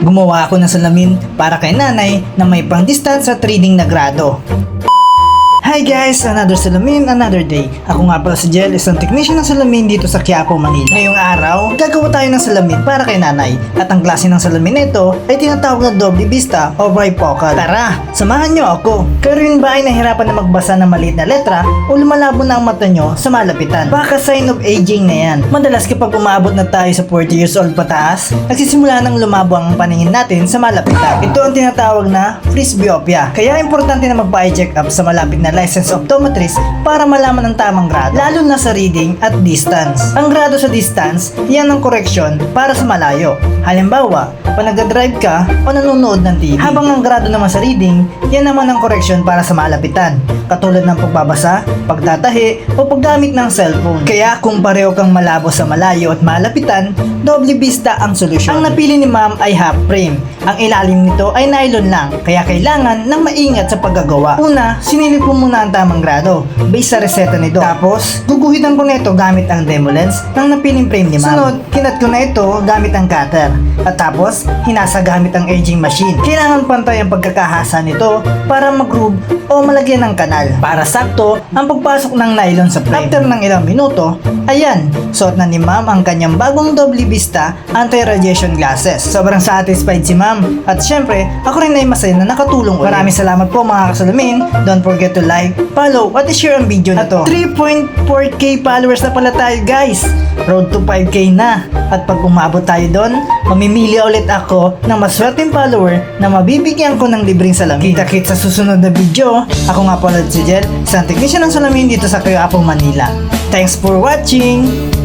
Gumawa ako ng salamin para kay nanay na may pang distance at reading na grado. Hi guys! Another salamin, another day. Ako nga pala si Jel, isang technician ng salamin dito sa Quiapo, Manila. Ngayong araw, gagawa tayo ng salamin para kay nanay. At ang klase ng salamin nito ay tinatawag na doble vista o bifocal. Tara, samahan nyo ako. Kayo rin ba ay nahirapan na magbasa ng maliit na letra o lumalabo na ang mata nyo sa malapitan? Baka sign of aging na yan. Madalas kapag umaabot na tayo sa 40 years old pataas, nagsisimula nang lumabo ang paningin natin sa malapitan. Ito ang tinatawag na presbyopia. Kaya importante na magpa-eye check up sa malapit na licensed optometrist para malaman ang tamang grado, lalo na sa reading at distance. Ang grado sa distance, yan ang correction para sa malayo. Halimbawa, pag nagdadrive ka o nanonood ng TV. Habang ang grado naman sa reading, yan naman ang correction para sa malapitan, katulad ng pagbabasa, pagtatahi o paggamit ng cellphone. Kaya kung pareho kang malabo sa malayo at malapitan, doble vista ang solusyon. Ang napili ni ma'am ay half frame. Ang ilalim nito ay nylon lang, kaya kailangan ng maingat sa paggagawa. Una, sinilip ko muna ang tamang grado based sa reseta nito. Tapos, guguhitan ko na ito gamit ang demo lens ng napiling frame ni ma'am. Sunod, kinat ko na ito gamit ang cutter. At tapos, hinasa gamit ang aging machine. Kailangan pantay ang pagkakahasa nito para mag-groove o malagyan ng kanal para sakto ang pagpasok ng nylon sa frame. After ng ilang minuto, ayan, suot na ni ma'am ang kanyang bagong doble vista anti-radiation glasses. Sobrang satisfied si ma'am at syempre, ako rin ay masaya na nakatulong ulit. Maraming salamat po mga kasalamin. Don't forget to like, follow at share ang video na to. 3.4k followers na pala tayo guys. Road to 5k na. At pag umabot tayo doon, mamimili ulit ako ng maswerteng follower na mabibigyan ko ng libreng salamin. Kita-kits sa susunod na video. Ako nga pala si Jel, isang technician ng salamin dito sa Quiapo, Manila. Thanks for watching!